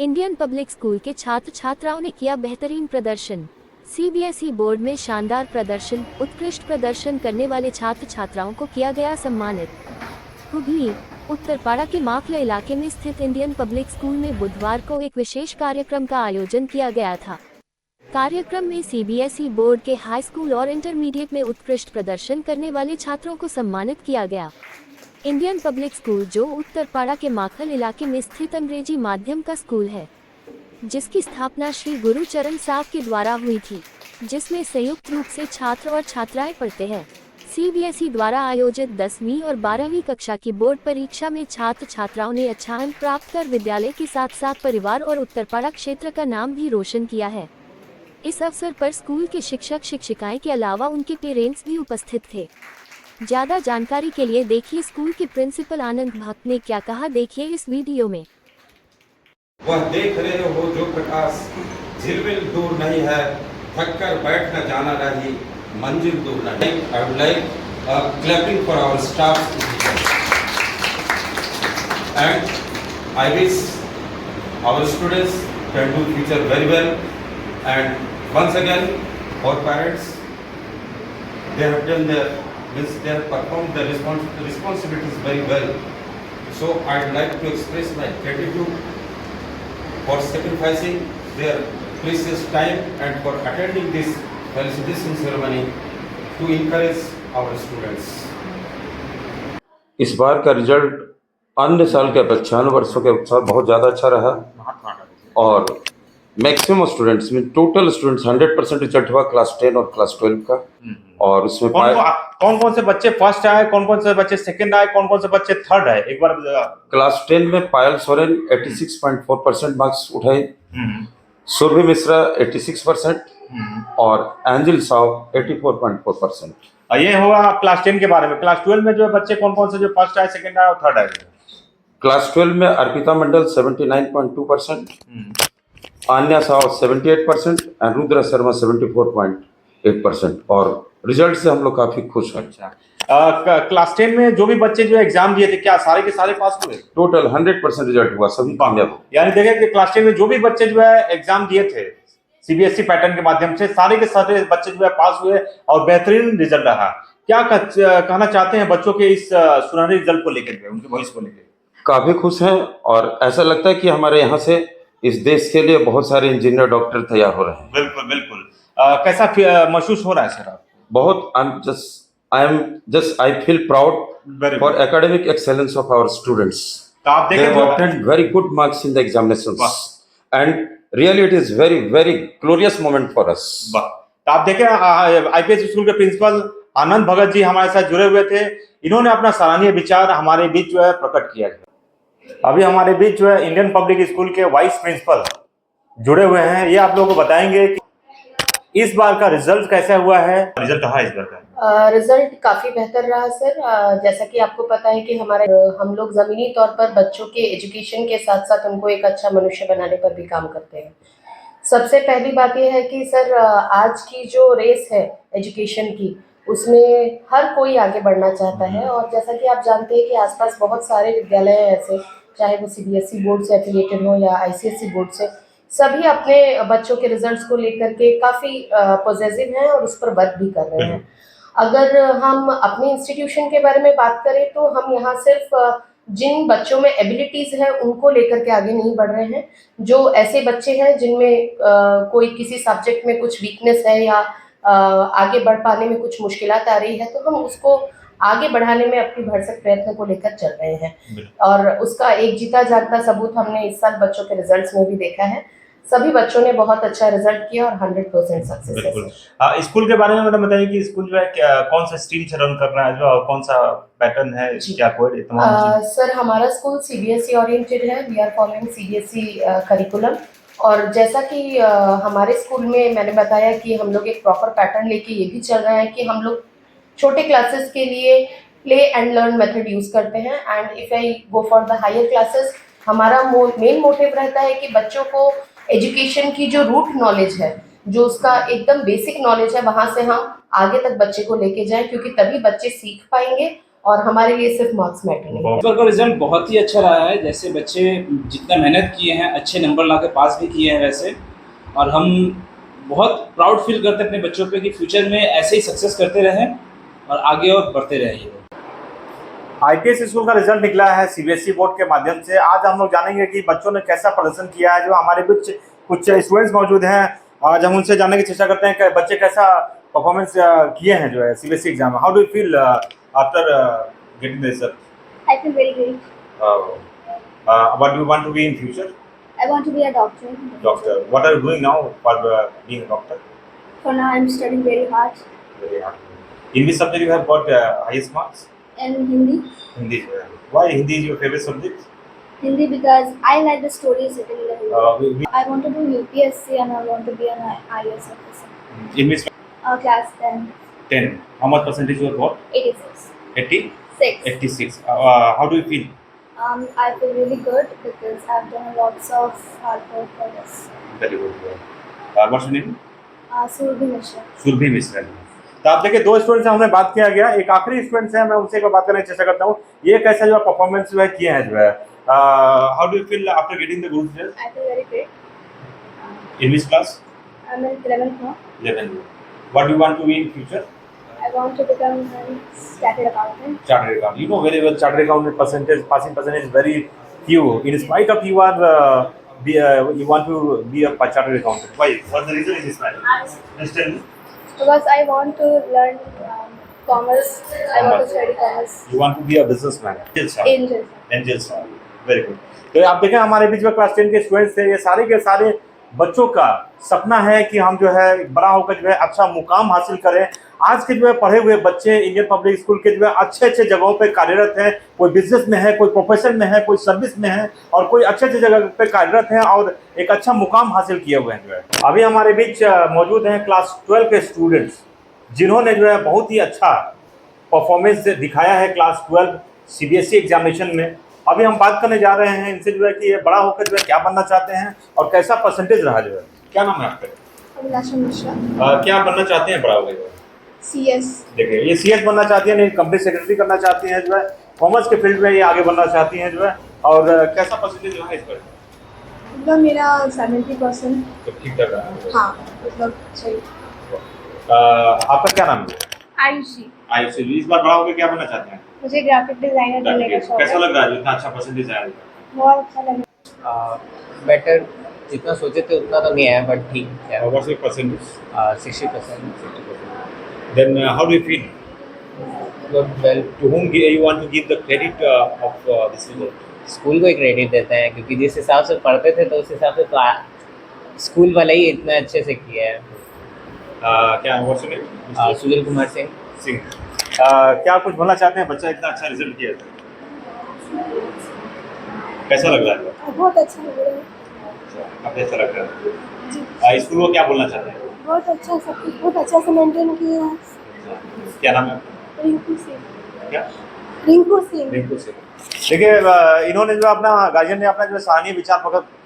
Indian public school के छात्र छात्राओं ने किया बेहतरीन प्रदर्शन। सीबीएसई बोर्ड में शानदार प्रदर्शन, उत्कृष्ट प्रदर्शन करने वाले छात्र छात्राओं को किया गया सम्मानित। हुगली उत्तरपाड़ा के माखला इलाके में स्थित इंडियन पब्लिक स्कूल में बुधवार को एक विशेष कार्यक्रम का आयोजन किया गया था। कार्यक्रम में सीबीएसई बोर्ड के हाई स्कूल और इंटरमीडिएट में उत्कृष्ट प्रदर्शन करने वाले छात्रों को सम्मानित किया गया। इंडियन पब्लिक स्कूल, जो उत्तरपाड़ा के माखल इलाके में स्थित अंग्रेजी माध्यम का स्कूल है, जिसकी स्थापना श्री गुरुचरण साहब के द्वारा हुई थी, जिसमें संयुक्त रूप से छात्र और छात्राएं पढ़ते हैं। सीबीएसई द्वारा आयोजित 10वीं और 12वीं कक्षा की बोर्ड परीक्षा में छात्र छात्राओं ने अच्छा अंक प्राप्त कर विद्यालय के साथ साथ परिवार और उत्तरपाड़ा क्षेत्र का नाम भी रोशन किया है। इस अवसर पर स्कूल के शिक्षक शिक्षिकाएं के अलावा उनके पेरेंट्स भी उपस्थित थे। ज्यादा जानकारी के लिए देखिए स्कूल के प्रिंसिपल आनंद भक्त ने क्या कहा, देखिए इस वीडियो में। वह देख रहे हो जो प्रकाश झिलमिल दूर नहीं है, थक कर बैठ न जाना नहीं, मंजिल दूर नहीं। I would like clapping for our staff and I wish our students can do future very well and once again our parents they have done their they have performed their responsibilities very well. So I'd like to express my gratitude for sacrificing their precious time and for attending this felicitation ceremony to encourage our students. इस बार का result अन्य साल के अपेक्षा अन्य वर्षों के साथ बहुत ज़्यादा अच्छा रहा और मैक्सिमम स्टूडेंट्स में टोटल स्टूडेंट्स 100% रिजल्ट हुआ क्लास 10 और क्लास 12 का। और उसमें कौन कौन से बच्चे फर्स्ट आए, कौन कौन से बच्चे सेकंड आए, कौन कौन से बच्चे थर्ड आए, एक बार क्लास 10 में पायल सोरेन 86.4% मार्क्स उठाए, सुरभि मिश्रा 86% और एंजल साव 84.4%। ये हुआ क्लास 10 के बारे में। क्लास 12 में जो है बच्चे कौन कौन से जो फर्स्ट आए, सेकंड आए और थर्ड आए? क्लास 12 में अर्पिता मंडल 79.2%, आन्या साव 78% और रुद्रा शर्मा 74.8%। और रिजल्ट से हम लोग काफी खुश हैं। क्लास 10 में जो भी बच्चे जो एग्जाम दिए थे, क्या सारे के सारे पास हुए? टोटल 100% रिजल्ट हुआ, सभी कामयाब। यानी देखें कि क्लास 10 में जो भी बच्चे जो है एग्जाम दिए थे सीबीएसई पैटर्न के माध्यम से, सारे के सारे बच्चे जो है पास हुए और बेहतरीन रिजल्ट रहा। क्या कहना चाहते हैं बच्चों के इस सुनहरे रिजल्ट को लेकर, उनके भविष्य को लेकर? काफी खुश हैं और ऐसा लगता है कि हमारे यहाँ से इस देश के लिए बहुत सारे इंजीनियर डॉक्टर तैयार हो रहे हैं। बिल्कुल बिल्कुल। कैसा महसूस हो रहा है सर? बहुत I feel proud for academic excellence of our students. आप They have obtained very good marks in the examinations and really it is very glorious moment for us. तो आप देखें आईपीएस स्कूल के प्रिंसिपल आनंद भगत जी हमारे साथ जुड़े हुए थे। इन्होंने अपना सराहनीय विचार हमारे बीच जो है प्रकट किया है। अभी हमारे बीच जो है इंडियन पब्लिक स्कूल के वाइस प्रिंसिपल जुड़े हुए हैं। ये आप लोगों को बताएंगे कि इस बार का रिजल्ट कैसा हुआ है। रिजल्ट रहा इस बार का? रिजल्ट काफी बेहतर रहा सर। जैसा कि आपको पता है कि हम लोग जमीनी तौर पर बच्चों के एजुकेशन के साथ साथ उनको एक अच्छा मनुष्य बनाने पर भी काम करते हैं। सबसे पहली बात यह है कि सर आज की जो रेस है एजुकेशन की, उसमें हर कोई आगे बढ़ना चाहता है। और जैसा कि आप जानते हैं कि आसपास बहुत सारे विद्यालय हैं ऐसे, चाहे वो सीबीएसई बोर्ड से एफिलिएटेड हो या आईसीएसई बोर्ड से, सभी अपने बच्चों के रिजल्ट्स को लेकर के काफ़ी पॉजिटिव हैं और उस पर वर्क भी कर रहे हैं। अगर हम अपने इंस्टीट्यूशन के बारे में बात करें तो हम यहाँ सिर्फ जिन बच्चों में एबिलिटीज़ है उनको लेकर के आगे नहीं बढ़ रहे हैं। जो ऐसे बच्चे हैं जिनमें कोई किसी सब्जेक्ट में कुछ वीकनेस है या आगे बढ़ पाने में कुछ मुश्किलात आ रही है, तो हम उसको आगे बढ़ाने में अपनी भरसक प्रयत्न को लेकर चल रहे हैं। और उसका एक जीता जागता सबूत हमने इस साल बच्चों के रिजल्ट्स में भी देखा है। सभी बच्चों ने बहुत अच्छा रिजल्ट किया और 100% सक्सेस है। स्कूल के बारे में मैडम बताइए कि स्कूल जो है कौन सा स्ट्रीम से रन कर रहा है, जो कौन सा पैटर्न है, क्या कोड सर हमारा स्कूल सीबीएसई ओरिएंटेड है। We are following CBSE curriculum. और जैसा कि हमारे स्कूल में मैंने बताया कि हम लोग एक प्रॉपर पैटर्न लेके ये भी चल रहे हैं कि हम लोग छोटे क्लासेस के लिए play and learn method use करते हैं। And if I go for the higher classes, हमारा मेन मोटिव रहता है कि बच्चों को एजुकेशन की जो रूट नॉलेज है, जो उसका एकदम बेसिक नॉलेज है, वहाँ से हम आगे तक बच्चे को लेके जाएं, क्योंकि तभी बच्चे सीख पाएंगे और हमारे लिए सिर्फ मार्क्स मैटर नहीं है। पेपर का रिजल्ट बहुत ही अच्छा रहा है। जैसे बच्चे जितना मेहनत किए हैं, अच्छे नंबर ला के पास भी किए हैं वैसे, और हम बहुत प्राउड फील करते हैं अपने बच्चों पे कि फ्यूचर में ऐसे ही सक्सेस करते रहें और आगे और बढ़ते रहें ये लोग। आईपीएस स्कूल का रिजल्ट निकला है सीबीएसई बोर्ड के माध्यम से। आज हम लोग जानेंगे कि बच्चों ने कैसा प्रदर्शन किया है। जो हमारे बीच कुछ स्टूडेंट्स मौजूद हैं, आज हम उनसे जानने की चेष्टा करते हैं कि बच्चे कैसा परफॉर्मेंस किए हैं जो है सीबीएसई एग्जाम में। How do you feel after getting the result? I feel very great. What do you want to be in future? I want to be a doctor. Doctor. What are you doing now for being a doctor? For now, I'm studying very hard Very hard. In which subject you have got highest marks? in Hindi. Hindi. Why Hindi is your favorite subject? Hindi because I like the stories written in the Hindi. We- I want to do UPSC and I want to be an IAS officer. in which Class 10, 10? How much percentage you have got? 86. 80? 6. 86. How do you feel? I feel really good because I've done lots of hard work for this. Very good. What's your name? Surabhi Mishra. Surabhi Mishra ji. तो आप देखिए, दो student से हमने बात किया गया, एक आखिरी स्टूडेंट है, मैं उनसे एक बार बात करने की चेष्टा करता हूँ। ये कैसा जो परफॉर्मेंस जो है किए हैं जो है। How do you feel after getting the good result? I feel very great. In which class? I'm in 11th now. 11. What do you want to be in future? I want to become a chartered accountant. Chartered accountant. You know very well, chartered accountant percentage, passing percentage is very few. In spite of you are you want to be a chartered accountant. Why? What's the reason in this matter? Just tell me. Because I want to learn commerce. I want to study commerce. You want to be a businessman. Angel. Angels. Very good. तो आप देखें, हमारे बीच में class 10 के students थे। ये सारे के सारे बच्चों का सपना है कि हम जो है बड़ा होकर जो है अच्छा मुकाम हासिल करें। आज के जो है पढ़े हुए बच्चे इंडियन पब्लिक स्कूल के जो है अच्छे अच्छे जगहों पे कार्यरत हैं। कोई बिजनेस में है, कोई प्रोफेशन में है, कोई सर्विस में है, और कोई अच्छे अच्छे जगह पे कार्यरत हैं और एक अच्छा मुकाम हासिल किए हुए हैं जो है। अभी हमारे बीच मौजूद हैं क्लास 12 के स्टूडेंट्स, जिन्होंने जो है बहुत ही अच्छा परफॉर्मेंस दिखाया है क्लास 12 सीबीएसई एग्जामिनेशन में। अभी हम बात करने जा रहे हैं इनसे जो है कि ये बड़ा होकर जो है क्या बनना चाहते हैं और कैसा परसेंटेज रहा जो है। क्या नाम है आपका? Abhilasha Mishra. क्या बनना चाहते हैं बड़ा होकर? CS. देखिए, ये सीएस बनना चाहती है, नहीं कंपनी सेक्रेटरी करना चाहती हैं जो है। कॉमर्स के फील्ड में ये आगे बनना चाहती हैं जो है। और कैसा परसेंटेज रहा इस पर? मतलब मेरा 70%. तो ठीक ठाक रहा है। हाँ, मतलब सही. आपका क्या नाम है? आयुषी. आयुषी। इस बार बड़ा होकर क्या बनना चाहते हैं? मुझे ग्राफिक डिजाइनर बनने का शौक कैसा है. लग रहा है इतना अच्छा परसेंटेज आया? बहुत अच्छा लगा. बेटर जितना सोचे थे उतना तो नहीं आया, बट ठीक है। What's your percentage? 60%. Then how do you feel? Well, to whom you want to give the credit of this result? School को ही क्रेडिट देते हैं क्योंकि जिस हिसाब से पढ़ते थे तो उस हिसाब से तो स्कूल वाले ही इतना अच्छे से किया है। क्या what's your name? Sunil Kumar Singh. Singh. क्या कुछ बोलना चाहते हैं? बच्चा इतना अच्छा रिजल्ट किया था, कैसा लग रहा है? बहुत अच्छा लग रहा है. काफी अच्छा लग रहा है। स्कूल को क्या बोलना चाहते हैं? बहुत अच्छा, सब कुछ बहुत अच्छा से मेंटेन किया है. क्या नाम है? रिंकू सिंह. क्या? रिंकू सिंह. रिंकू सिंह। देखिए, इन्होंने जो अपना गार्जियन ने अपना जो सराहनीय विचार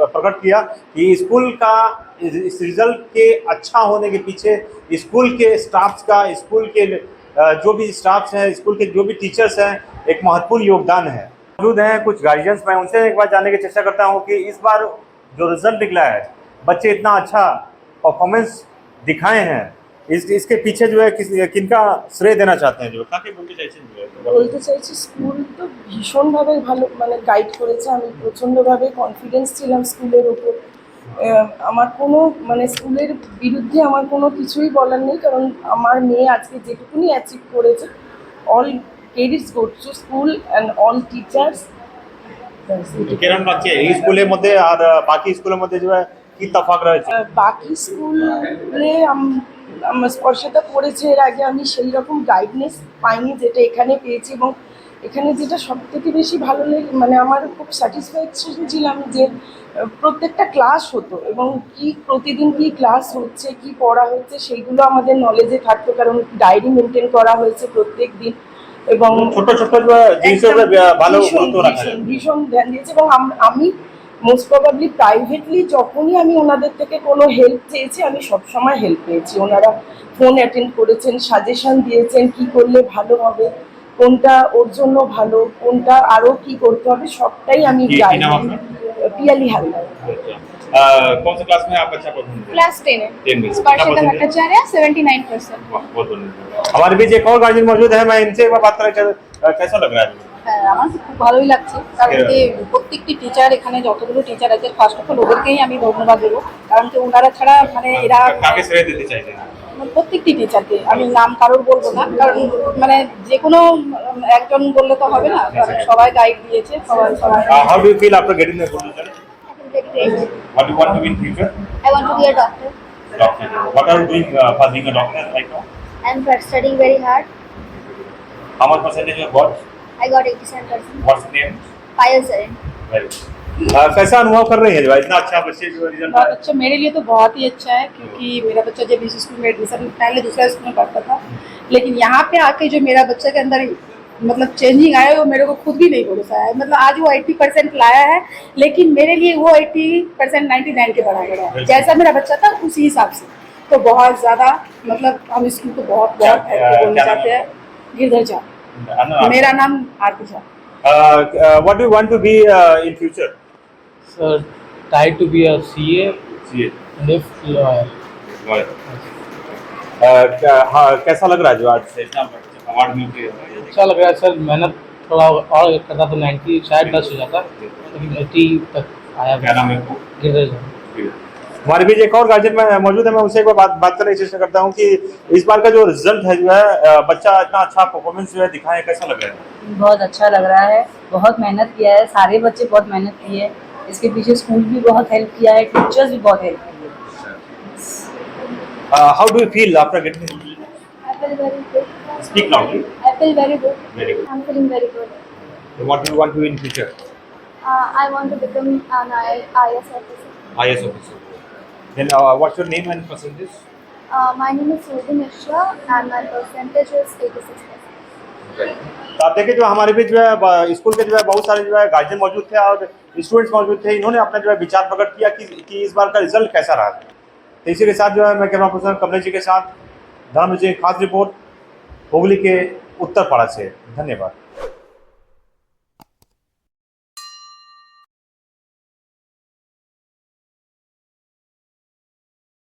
प्रकट किया कि स्कूल का इस रिजल्ट के अच्छा होने के पीछे स्कूल के स्टाफ्स का, स्कूल के जो भी स्टाफ्स हैं, स्कूल के जो भी टीचर्स हैं, एक महत्वपूर्ण योगदान है। मौजूद हैं कुछ गार्जियंस, मैं उनसे एक बार जानने की चेष्टा करता हूँ कि इस बार जो रिजल्ट निकला है, बच्चे इतना अच्छा परफॉर्मेंस दिखाए हैं, इसके पीछे जो है किनका श्रेय देना चाहते हैं? जो কাকে বলতে চাইছেন? বলতে চাইছি স্কুল তো ভীষণভাবে ভালো মানে গাইড করেছে। আমি প্রচণ্ডভাবে কনফিডেন্স ছিলাম স্কুলের ওপর। আমার কোনো মানে স্কুলের বিরুদ্ধে আমার কোনো কিছুই বলার নেই, কারণ আমার মেয়ে আজকে যেটুকুনি অ্যাচিভ করেছে, all credits goes to school and all teachers. কিরকম লাগছে এই স্কুলের মধ্যে আর বাকি স্কুলের মধ্যে যে কি তফাৎ রয়েছে? বাকি স্কুলে আমার স্পর্শতা পড়েছে, এর আগে আমি সেই রকম গাইডনেস পাইনি যেটা এখানে পেয়েছি। এবং এখানে যেটা সবথেকে বেশি ভালো লেগে মানে আমার খুব স্যাটিসফ্যাকশন ছিলাম যে প্রত্যেকটা ক্লাস হতো এবং কি প্রতিদিন কি ক্লাস হচ্ছে, কি পড়া হচ্ছে সেইগুলো আমাদের নলেজে থাকতো, কারণ ডায়েরি মেনটেন করা হয়েছে প্রত্যেক দিন। এবং ছোট ছোট জিনিসের ভালো গুরুত্ব রাখা হয়, ভীষণ ধ্যান দিয়েছে। এবং আমি মোস্ট প্রবাবলি প্রাইভেটলি যখনই আমি ওনাদের থেকে কোনো হেল্প চেয়েছি, আমি সবসময় হেল্প পেয়েছি। ওনারা ফোন অ্যাটেন্ড করেছেন, সাজেশন দিয়েছেন কি করলে ভালো হবে, কোনটা ওর জন্য ভালো, কোনটা আরো কি করতে হবে সবটাই আমি কি জানি। নাম আপনার? পিয়ালি হালদার। कौन सा क्लास में आप अच्छा परफॉर्म कर रहे क्लास 10 है। 10 में स्पर्शिता भट्टाचार्य 79%। बहुत बढ़िया। हमारे बीच एक और गार्जियन मौजूद है, मैं इनसे एक बार बात करना कैसा लग रहा है? হ্যাঁ আমার তো খুব ভালোই লাগছে, কারণ কি প্রত্যেকটি টিচার, এখানে যতগুলো টিচার আছে ফার্স্ট অফ অল ওদেরকেই আমি ধন্যবাদ দেবো, কারণ কি ওনারা ছাড়া মানে এরা काफी श्रेय देते चाहिए। প্রত্যেকটি টিচারকে আমি নাম কারোর বলবো না, কারণ মানে যে কোনো একজন বললে তো হবে না, কারণ সবাই গাইড দিয়েছে, সবাই সবাই। How do you feel after getting the good result? I feel very great. What do you want to be in future? I want to be a doctor. Doctor. What are you doing for being a doctor right now? I'm studying very hard. How much percentage you got? I got 87%. What's the name? Payal Sarin. Very good. कैसा अनुभव कर रही है जो इतना अच्छा बच्चे जो रिजल्ट बहुत अच्छा, मेरे लिए तो बहुत ही अच्छा है, क्योंकि मेरा बच्चा जब इस स्कूल में एडमिशन पहले दूसरा स्कूल में पढ़ता था, लेकिन यहाँ पे आके जो मेरा बच्चा के अंदर मतलब चेंजिंग आया वो मेरे को खुद भी नहीं भरोसा है। मतलब आज वो 80% लाया है, लेकिन मेरे लिए वो 80% 99 के बराबर है, जैसा मेरा बच्चा था उसी हिसाब से। तो बहुत ज़्यादा मतलब हम स्कूल को बहुत बहुत थैंक यू बोलना चाहते हैं। गिरधर झा मेरा नाम, आरती Jha. What do you want to be in future? Sir, try to be a CA CA. and if lawyer. कैसा लग रहा है जो आज से इतना अवार्ड मिल के? अच्छा लग रहा है सर, मेहनत थोड़ा और करता तो 90 शायद 10 हो जाता, लेकिन 80 तक आया। क्या नाम है आपको? गिरधर झा। हमारे बीच एक और गार्जियन में मौजूद है, मैं उनसे एक बार बात करने की चेष्टा करता हूँ कि इस बार का जो रिजल्ट है जो है बच्चा इतना अच्छा परफॉर्मेंस जो है दिखाए, कैसा लग रहा है? बहुत अच्छा लग रहा है, बहुत मेहनत किया है, सारे बच्चे बहुत मेहनत किए हैं, इसके पीछे स्कूल भी बहुत हेल्प किया है, टीचर्स भी बहुत हेल्प किए। How do you feel after getting the result? I feel very good. Speak loudly. I feel very good. Very good. I'm feeling very good. So what do you want to be in future? I want to become an IS officer. IS officer. Then what's your name and percentage? My name is Surdi Mishra and my percentage is 86%. तो आप देखें जो हमारे बीच जो है school के जो है बहुत सारे जो है गार्जियन मौजूद थे और स्टूडेंट्स मौजूद थे, इन्होंने अपना जो है विचार प्रकट किया कि इस बार का रिजल्ट कैसा रहा। तो इसी के साथ जो है मैं कैमरा पर्सन कमलेश जी के साथ धर्म जी खास रिपोर्ट हुगली के उत्तरपाड़ा से। धन्यवाद।